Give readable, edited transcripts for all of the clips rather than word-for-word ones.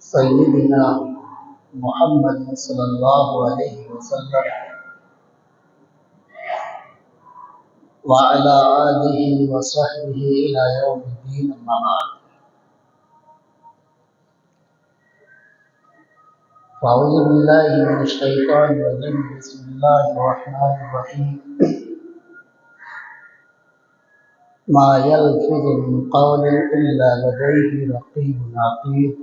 سیدنا محمد صلی اللہ علیہ وسلم وعلى آلہ وصحبہ إلى يوم الدین، اما بعد۔ فاعوذ باللہ من الشیطان الرجیم، بسم اللہ الرحمن الرحیم۔ ما يلفظ من قول إلا لديه رقیب عتید۔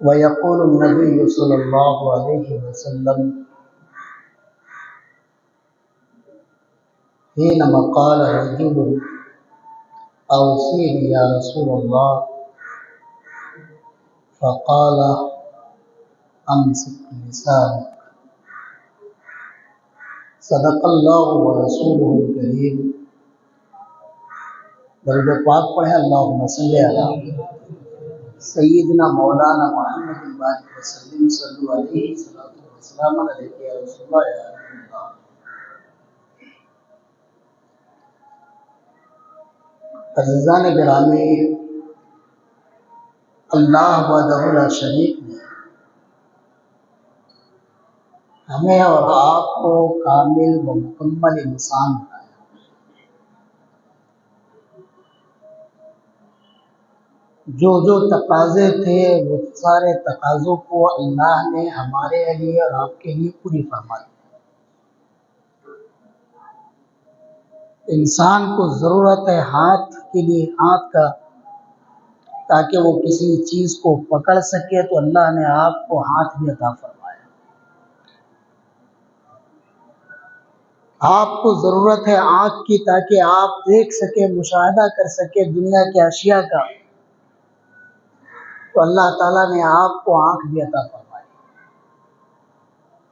ويقول النبي صلى الله عليه وسلم حينما قال رجل أوصيني يا رسول الله فقال أمسك لسانك۔ صدق الله ورسوله الكريم۔ درود پاک پڑھیں، اللہم صلی علی سیدنا مولانا محمد وسلم، صلو علیہ وسلم علیہ یا رسول اللہ یا حبیب اللہ۔ عزیزان گرامی، اللہ وحدہ لا شریک نے ہمیں اور آپ کو کامل و مکمل انسان بنایا۔ جو تقاضے تھے وہ سارے تقاضوں کو اللہ نے ہمارے لیے اور آپ کے لیے پوری فرما دی۔ انسان کو ضرورت ہے ہاتھ کے لیے، ہاتھ کا، تاکہ وہ کسی چیز کو پکڑ سکے، تو اللہ نے آپ کو ہاتھ بھی عطا فرمایا۔ آپ کو ضرورت ہے آنکھ کی، تاکہ آپ دیکھ سکے، مشاہدہ کر سکے دنیا کے اشیاء کا، تو اللہ تعالیٰ نے آپ کو آنکھ بھی عطا فرمائی،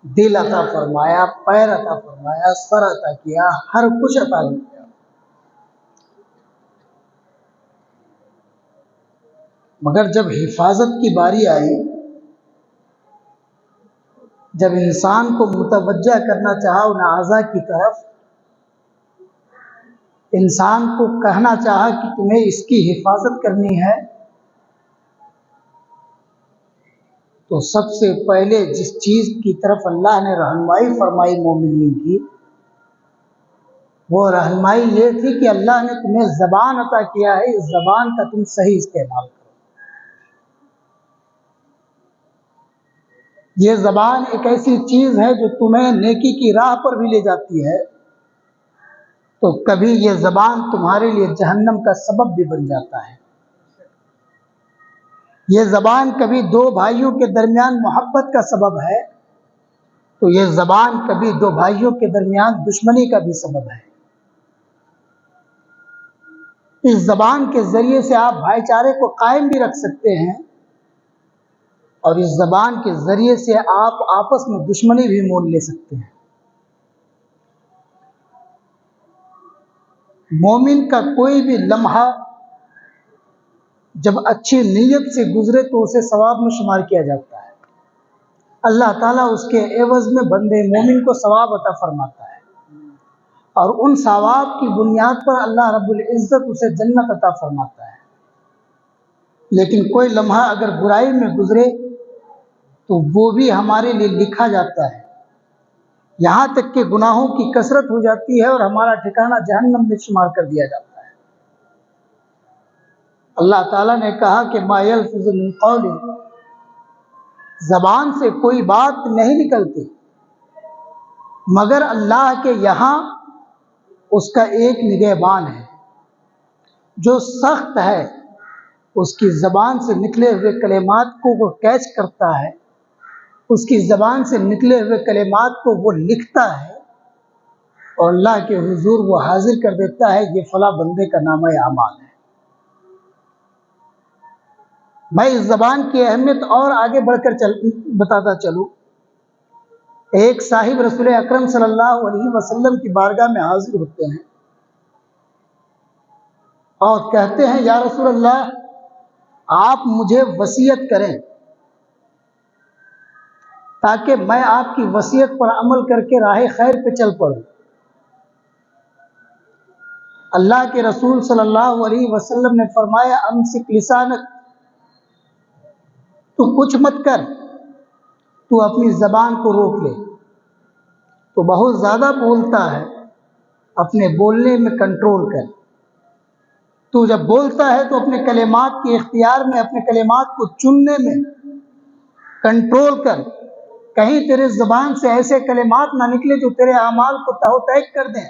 دل عطا فرمایا، پیر عطا فرمایا، سر عطا کیا، ہر کچھ عطا کیا۔ مگر جب حفاظت کی باری آئی، جب انسان کو متوجہ کرنا چاہا ان اعضاء کی طرف، انسان کو کہنا چاہا کہ تمہیں اس کی حفاظت کرنی ہے، تو سب سے پہلے جس چیز کی طرف اللہ نے رہنمائی فرمائی مومنین کی، وہ رہنمائی یہ تھی کہ اللہ نے تمہیں زبان عطا کیا ہے، اس زبان کا تم صحیح استعمال کرو۔ یہ زبان ایک ایسی چیز ہے جو تمہیں نیکی کی راہ پر بھی لے جاتی ہے، تو کبھی یہ زبان تمہارے لیے جہنم کا سبب بھی بن جاتا ہے۔ یہ زبان کبھی دو بھائیوں کے درمیان محبت کا سبب ہے، تو یہ زبان کبھی دو بھائیوں کے درمیان دشمنی کا بھی سبب ہے۔ اس زبان کے ذریعے سے آپ بھائی چارے کو قائم بھی رکھ سکتے ہیں، اور اس زبان کے ذریعے سے آپ آپس میں دشمنی بھی مول لے سکتے ہیں۔ مومن کا کوئی بھی لمحہ جب اچھی نیت سے گزرے تو اسے ثواب میں شمار کیا جاتا ہے۔ اللہ تعالیٰ اس کے عوض میں بندے مومن کو ثواب عطا فرماتا ہے، اور ان ثواب کی بنیاد پر اللہ رب العزت اسے جنت عطا فرماتا ہے۔ لیکن کوئی لمحہ اگر برائی میں گزرے تو وہ بھی ہمارے لیے لکھا جاتا ہے، یہاں تک کہ گناہوں کی کثرت ہو جاتی ہے اور ہمارا ٹھکانہ جہنم میں شمار کر دیا جاتا ہے۔ اللہ تعالیٰ نے کہا کہ ما یلفظ من قول، زبان سے کوئی بات نہیں نکلتی مگر اللہ کے یہاں اس کا ایک نگہبان ہے، جو سخت ہے اس کی زبان سے نکلے ہوئے کلمات کو وہ کیچ کرتا ہے، اس کی زبان سے نکلے ہوئے کلمات کو وہ لکھتا ہے، اور اللہ کے حضور وہ حاضر کر دیتا ہے، یہ فلاں بندے کا نامہ اعمال ہے۔ میں اس زبان کی اہمیت اور آگے بڑھ کر بتاتا چلوں۔ ایک صاحب رسول اکرم صلی اللہ علیہ وسلم کی بارگاہ میں حاضر ہوتے ہیں اور کہتے ہیں، یا رسول اللہ، آپ مجھے وصیت کریں تاکہ میں آپ کی وصیت پر عمل کر کے راہ خیر پہ چل پڑوں۔ اللہ کے رسول صلی اللہ علیہ وسلم نے فرمایا امسک لسانک، تو کچھ مت کر، تو اپنی زبان کو روک لے، تو بہت زیادہ بولتا ہے، اپنے بولنے میں کنٹرول کر۔ تو جب بولتا ہے تو اپنے کلمات کے اختیار میں، اپنے کلمات کو چننے میں کنٹرول کر، کہیں تیرے زبان سے ایسے کلمات نہ نکلے جو تیرے اعمال کو تہو تہگ کر دیں،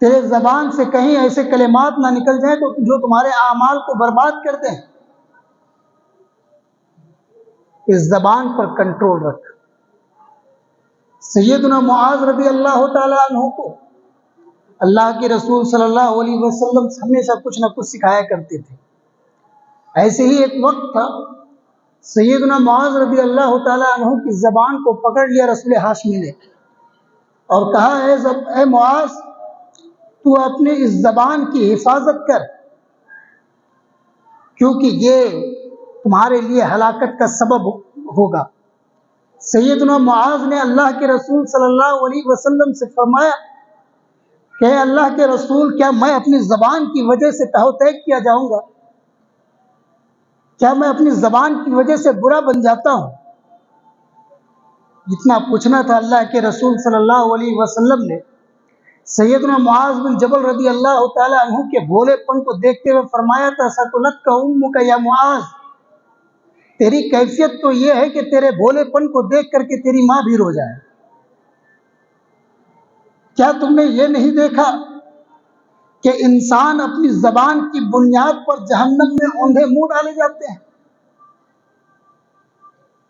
تیرے زبان سے کہیں ایسے کلمات نہ نکل جائیں تو جو تمہارے اعمال کو برباد کر دیں۔ اس زبان پر کنٹرول رکھ۔ سیدنا معاذ رضی اللہ تعالیٰ عنہ کو اللہ کے رسول صلی اللہ علیہ وسلم ہمیشہ کچھ نہ کچھ سکھایا کرتے تھے۔ ایسے ہی ایک وقت تھا، سیدنا معاذ رضی اللہ تعالیٰ عنہ کی زبان کو پکڑ لیا رسول ہاشمی نے اور کہا اے معاذ، تو اپنے اس زبان کی حفاظت کر، کیونکہ یہ تمہارے لیے ہلاکت کا سبب ہوگا۔ سیدنا معاذ نے اللہ کے رسول صلی اللہ علیہ وسلم سے فرمایا کہ اے اللہ کے رسول، کیا میں اپنی زبان کی وجہ سے تہو تہگ کیا جاؤں گا؟ کیا میں اپنی زبان کی وجہ سے برا بن جاتا ہوں؟ جتنا پوچھنا تھا اللہ کے رسول صلی اللہ علیہ وسلم نے سیدنا معاذ بن جبل رضی اللہ تعالیٰ عنہ کے بھولے پن کو دیکھتے ہوئے فرمایا تھا سَتُلَتْكَ أُمُّكَ یا معاذ، تیری کیفیت تو یہ ہے کہ تیرے بھولے پن کو دیکھ کر کے تیری ماں بھی رو جائے۔ کیا تم نے یہ نہیں دیکھا کہ انسان اپنی زبان کی بنیاد پر جہنم میں اوندھے منہ ڈالے جاتے ہیں؟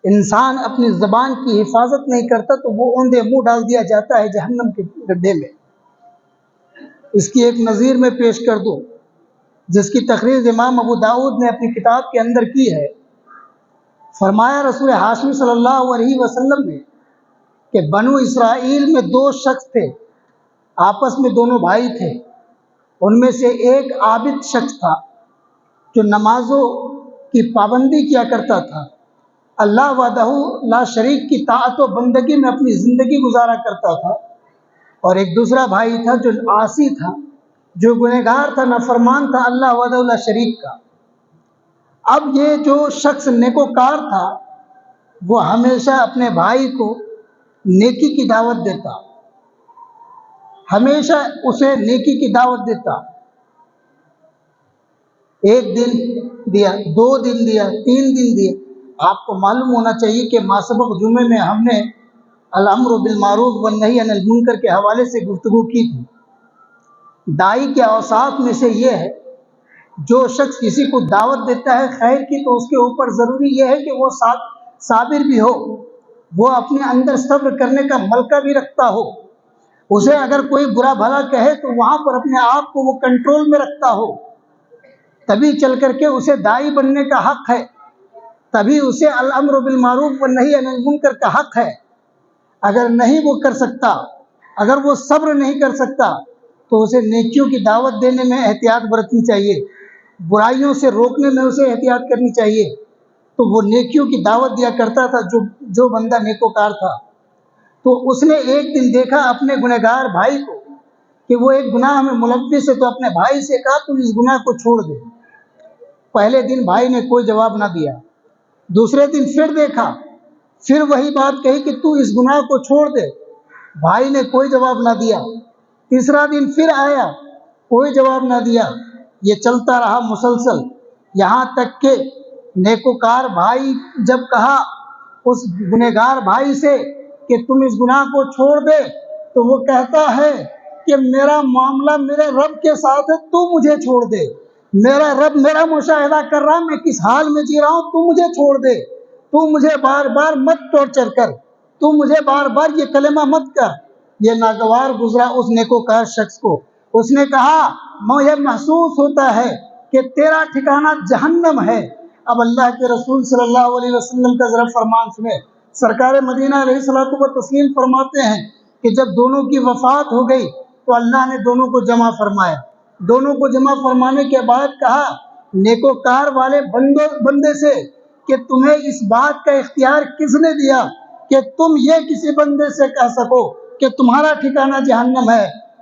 انسان اپنی زبان کی حفاظت نہیں کرتا تو وہ اوندھے منہ ڈال دیا جاتا ہے جہنم کے گڈھے میں۔ اس کی ایک نظیر میں پیش کر دوں جس کی تخریج امام ابو داؤد نے اپنی کتاب کے اندر کی ہے۔ فرمایا رسول ہاشمی صلی اللہ علیہ وسلم نے کہ بنو اسرائیل میں دو شخص تھے، آپس میں دونوں بھائی تھے۔ ان میں سے ایک عابد شخص تھا جو نمازوں کی پابندی کیا کرتا تھا، اللہ وحدہ لا شریک کی طاعت و بندگی میں اپنی زندگی گزارا کرتا تھا، اور ایک دوسرا بھائی تھا جو عاصی تھا، جو گنہگار تھا، نافرمان تھا اللہ وحدہ لا شریک کا۔ اب یہ جو شخص نیکوکار تھا وہ ہمیشہ اپنے بھائی کو نیکی کی دعوت دیتا، ہمیشہ اسے نیکی کی دعوت دیتا۔ ایک دن دیا، 2 دن دیا، 3 دن دیا۔ آپ کو معلوم ہونا چاہیے کہ ماسبق جمعے میں ہم نے الامر بالمعروف والنہی عن المنکر کے حوالے سے گفتگو کی تھی۔ داعی کے اوصاف میں سے یہ ہے، جو شخص کسی کو دعوت دیتا ہے خیر کی تو اس کے اوپر ضروری یہ ہے کہ وہ صابر بھی ہو، وہ اپنے اندر صبر کرنے کا ملکہ بھی رکھتا ہو، اسے اگر کوئی برا بھلا کہے تو وہاں پر اپنے آپ کو وہ کنٹرول میں رکھتا ہو، تبھی چل کر کے اسے داعی بننے کا حق ہے، تبھی اسے الامر بالمعروف والنہی عن المنکر کا حق ہے۔ اگر نہیں وہ کر سکتا، اگر وہ صبر نہیں کر سکتا تو اسے نیکیوں کی دعوت دینے میں احتیاط برتنی چاہیے، برائیوں سے روکنے میں اسے احتیاط کرنی چاہیے۔ تو وہ نیکیوں کی دعوت دیا کرتا تھا جو بندہ نیکوکار تھا۔ تو اس نے ایک دن دیکھا اپنے گنہگار بھائی کو کہ وہ ایک گناہ میں ملوث ہے، تو اپنے بھائی سے کہا تو اس گناہ کو چھوڑ دے۔ پہلے دن بھائی نے کوئی جواب نہ دیا، دوسرے دن پھر دیکھا، پھر وہی بات کہی کہ تو اس گناہ کو چھوڑ دے، بھائی نے کوئی جواب نہ دیا۔ تیسرا دن پھر آیا، کوئی جواب نہ دیا۔ یہ چلتا رہا مسلسل، یہاں تک کہ نیکوکار بھائی جب کہا اس گنہگار بھائی سے کہ تم اس گناہ کو چھوڑ دے، تو وہ کہتا ہے کہ میرا معاملہ میرے رب کے ساتھ ہے، تو مجھے چھوڑ دے، میرا رب میرا مشاہدہ کر رہا، میں کس حال میں جی رہا ہوں، تو مجھے چھوڑ دے، تو مجھے بار بار مت ٹارچر کر، تو مجھے بار بار یہ کلمہ مت کر۔ یہ ناگوار گزرا اس نیکوکار شخص کو۔ اس نے کہا مجھے محسوس ہوتا ہے کہ تیرا ٹھکانہ جہنم ہے۔ اب اللہ کے رسول صلی اللہ علیہ وسلم کا ذرا فرمان سنیں۔ سرکار مدینہ علیہ الصلوۃ والتسلیم فرماتے ہیں کہ جب دونوں کی وفات ہو گئی تو اللہ نے دونوں کو جمع فرمایا۔ دونوں کو جمع فرمانے کے بعد کہا نیکوکار والے بندے سے کہ تمہیں اس بات کا اختیار کس نے دیا کہ تم یہ کسی بندے سے کہہ سکو کہ تمہارا ٹھکانہ جہنم ہے؟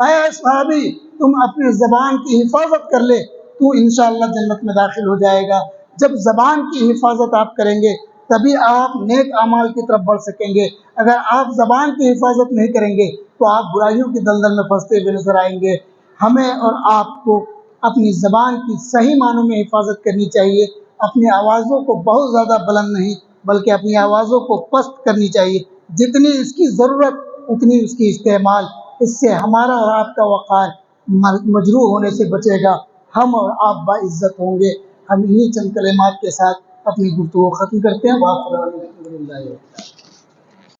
اے صحابی تم اپنی زبان کی حفاظت کر لے تو انشاءاللہ جنت میں داخل ہو جائے گا۔ جب زبان کی حفاظت آپ کریں گے تبھی آپ نیک اعمال کی طرف بڑھ سکیں گے۔ اگر آپ زبان کی حفاظت نہیں کریں گے تو آپ برائیوں کی دلدل میں پھنستے ہوئے نظر آئیں گے۔ ہمیں اور آپ کو اپنی زبان کی صحیح معنوں میں حفاظت کرنی چاہیے۔ اپنی آوازوں کو بہت زیادہ بلند نہیں بلکہ اپنی آوازوں کو پست کرنی چاہیے، جتنی اس کی ضرورت اتنی اس کی استعمال۔ اس سے ہمارا اور آپ کا وقار مجروح ہونے سے بچے گا، ہم اور آپ باعزت ہوں گے۔ ہم انہی چند کلمات کے ساتھ اپنی گفتگو ختم کرتے ہیں۔